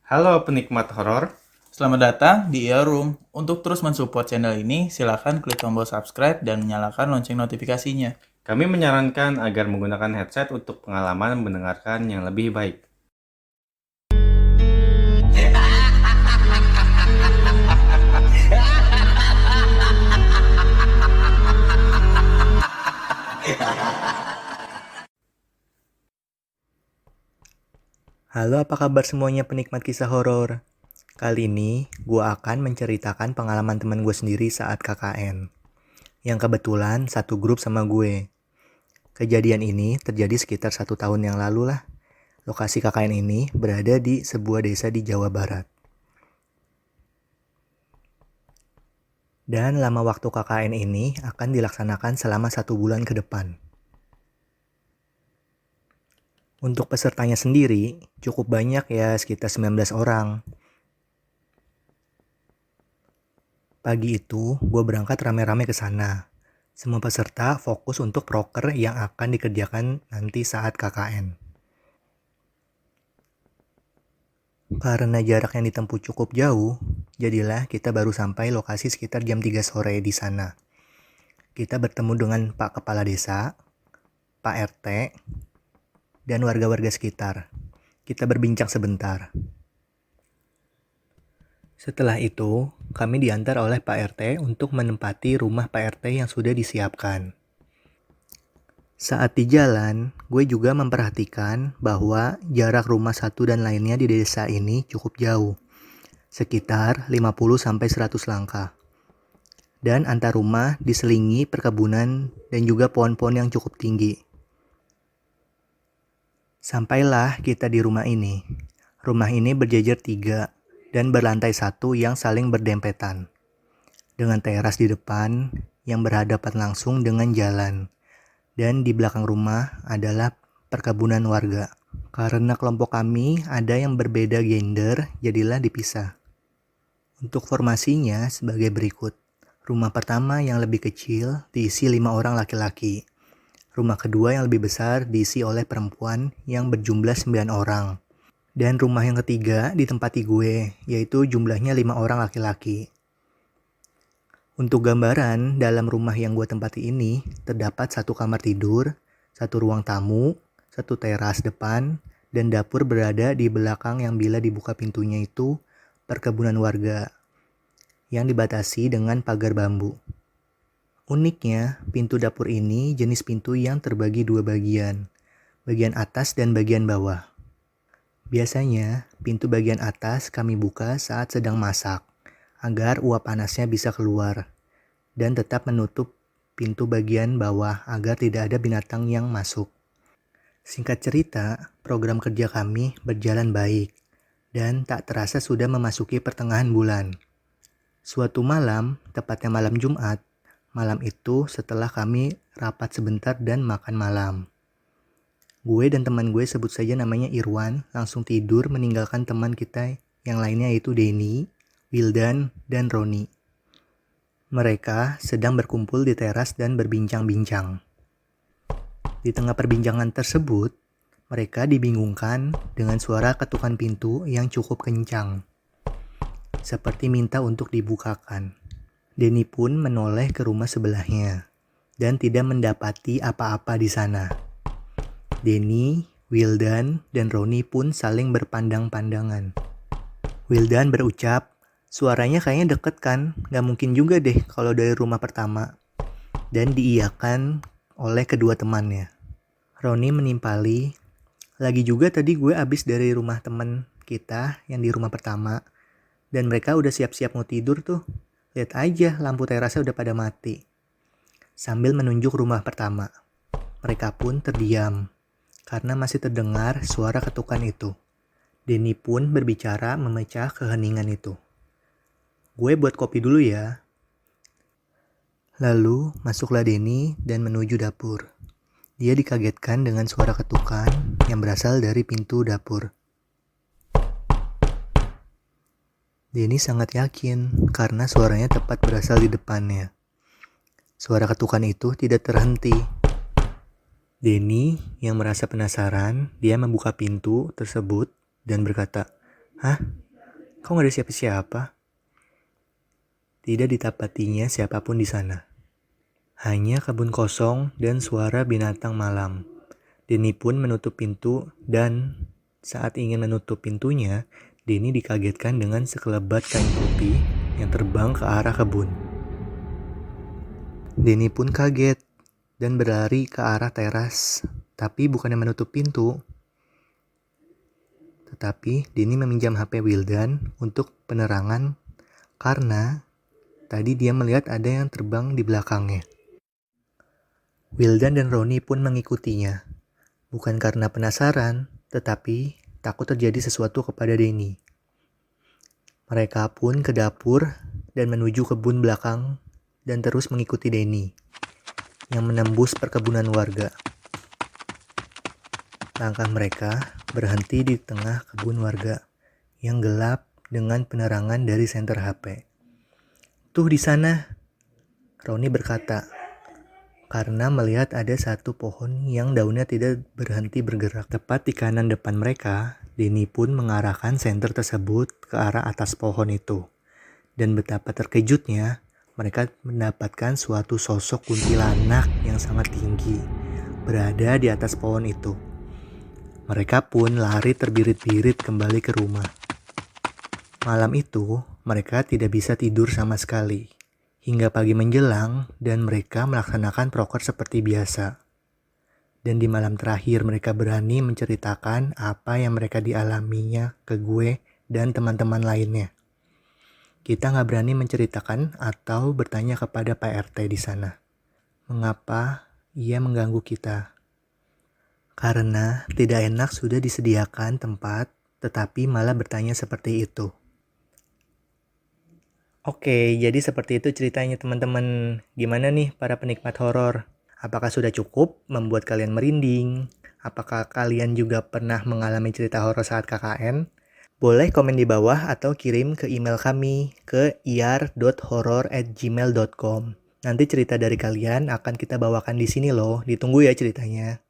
Halo penikmat horor, Selamat datang di IA Room. Untuk terus mensupport channel ini, silakan klik tombol subscribe dan nyalakan lonceng notifikasinya. kami menyarankan agar menggunakan headset untuk pengalaman mendengarkan yang lebih baik. Halo, apa kabar semuanya penikmat kisah horor? Kali ini, gue akan menceritakan pengalaman teman gue sendiri saat KKN. Yang kebetulan satu grup sama gue. Kejadian ini terjadi sekitar 1 tahun yang lalu lah. Lokasi KKN ini berada di sebuah desa di Jawa Barat. Dan lama waktu KKN ini akan dilaksanakan selama 1 bulan ke depan. Untuk pesertanya sendiri, cukup banyak ya, sekitar 19 orang. Pagi itu, gue berangkat rame-rame ke sana. Semua peserta fokus untuk proker yang akan dikerjakan nanti saat KKN. Karena jarak yang ditempuh cukup jauh, jadilah kita baru sampai lokasi sekitar jam 3 sore di sana. Kita bertemu dengan Pak Kepala Desa, Pak RT, dan warga-warga sekitar. Kita berbincang sebentar. Setelah itu, kami diantar oleh Pak RT untuk menempati rumah Pak RT yang sudah disiapkan. Saat di jalan, gue juga memperhatikan bahwa jarak rumah satu dan lainnya di desa ini cukup jauh, sekitar 50-100 langkah. Dan antar rumah diselingi perkebunan dan juga pohon-pohon yang cukup tinggi. Sampailah kita di rumah ini. Rumah ini berjejer 3 dan berlantai 1 yang saling berdempetan. Dengan teras di depan yang berhadapan langsung dengan jalan. Dan di belakang rumah adalah perkebunan warga. Karena kelompok kami ada yang berbeda gender, jadilah dipisah. Untuk formasinya sebagai berikut. Rumah pertama yang lebih kecil diisi 5 orang laki-laki. Rumah kedua yang lebih besar diisi oleh perempuan yang berjumlah 9 orang. Dan rumah yang ketiga ditempati gue, yaitu jumlahnya 5 orang laki-laki. Untuk gambaran, dalam rumah yang gue tempati ini, terdapat 1 kamar tidur, 1 ruang tamu, 1 teras depan, dan dapur berada di belakang yang bila dibuka pintunya itu perkebunan warga, yang dibatasi dengan pagar bambu. Uniknya, pintu dapur ini jenis pintu yang terbagi 2 bagian, bagian atas dan bagian bawah. Biasanya, pintu bagian atas kami buka saat sedang masak, agar uap panasnya bisa keluar, dan tetap menutup pintu bagian bawah agar tidak ada binatang yang masuk. Singkat cerita, program kerja kami berjalan baik, dan tak terasa sudah memasuki pertengahan bulan. Suatu malam, tepatnya malam Jumat, malam itu setelah kami rapat sebentar dan makan malam. Gue dan teman gue, sebut saja namanya Irwan, langsung tidur meninggalkan teman kita yang lainnya yaitu Denny, Wildan, dan Roni. Mereka sedang berkumpul di teras dan berbincang-bincang. Di tengah perbincangan tersebut, mereka dibingungkan dengan suara ketukan pintu yang cukup kencang, seperti minta untuk dibukakan. Denny pun menoleh ke rumah sebelahnya dan tidak mendapati apa-apa di sana. Denny, Wildan, dan Roni pun saling berpandang-pandangan. Wildan berucap, suaranya kayaknya deket kan, gak mungkin juga deh kalau dari rumah pertama. Dan diiyakan oleh kedua temannya. Roni menimpali, lagi juga tadi gue abis dari rumah teman kita yang di rumah pertama. Dan mereka udah siap-siap mau tidur tuh. Lihat aja lampu terasnya udah pada mati. Sambil menunjuk rumah pertama. Mereka pun terdiam karena masih terdengar suara ketukan itu. Denny pun berbicara memecah keheningan itu. Gue buat kopi dulu ya. Lalu masuklah Denny dan menuju dapur. Dia dikagetkan dengan suara ketukan yang berasal dari pintu dapur. Denny sangat yakin karena suaranya tepat berasal di depannya. Suara ketukan itu tidak terhenti. Denny yang merasa penasaran, dia membuka pintu tersebut dan berkata, Hah? Kok nggak ada siapa-siapa? Tidak didapatinya siapapun di sana. Hanya kebun kosong dan suara binatang malam. Denny pun menutup pintu dan saat ingin menutup pintunya, Denny dikagetkan dengan sekelebat kain putih yang terbang ke arah kebun. Denny pun kaget dan berlari ke arah teras, tapi bukannya menutup pintu. Tetapi Denny meminjam HP Wildan untuk penerangan karena tadi dia melihat ada yang terbang di belakangnya. Wildan dan Roni pun mengikutinya. Bukan karena penasaran, tetapi takut terjadi sesuatu kepada Denny. Mereka pun ke dapur dan menuju kebun belakang dan terus mengikuti Denny yang menembus perkebunan warga. Langkah mereka berhenti di tengah kebun warga yang gelap dengan penerangan dari senter HP. "Tuh di sana," Roni berkata, karena melihat ada satu pohon yang daunnya tidak berhenti bergerak. Tepat di kanan depan mereka, Denny pun mengarahkan senter tersebut ke arah atas pohon itu. Dan betapa terkejutnya, mereka mendapatkan suatu sosok kuntilanak yang sangat tinggi berada di atas pohon itu. Mereka pun lari terbirit-birit kembali ke rumah. Malam itu, mereka tidak bisa tidur sama sekali. Hingga pagi menjelang dan mereka melaksanakan proker seperti biasa. Dan di malam terakhir mereka berani menceritakan apa yang mereka dialaminya ke gue dan teman-teman lainnya. Kita nggak berani menceritakan atau bertanya kepada Pak RT di sana. Mengapa ia mengganggu kita? Karena tidak enak sudah disediakan tempat, tetapi malah bertanya seperti itu. Oke, jadi seperti itu ceritanya teman-teman. Gimana nih para penikmat horor? Apakah sudah cukup membuat kalian merinding? Apakah kalian juga pernah mengalami cerita horor saat KKN? Boleh komen di bawah atau kirim ke email kami ke ir.horror@gmail.com. Nanti cerita dari kalian akan kita bawakan di sini loh. Ditunggu ya ceritanya.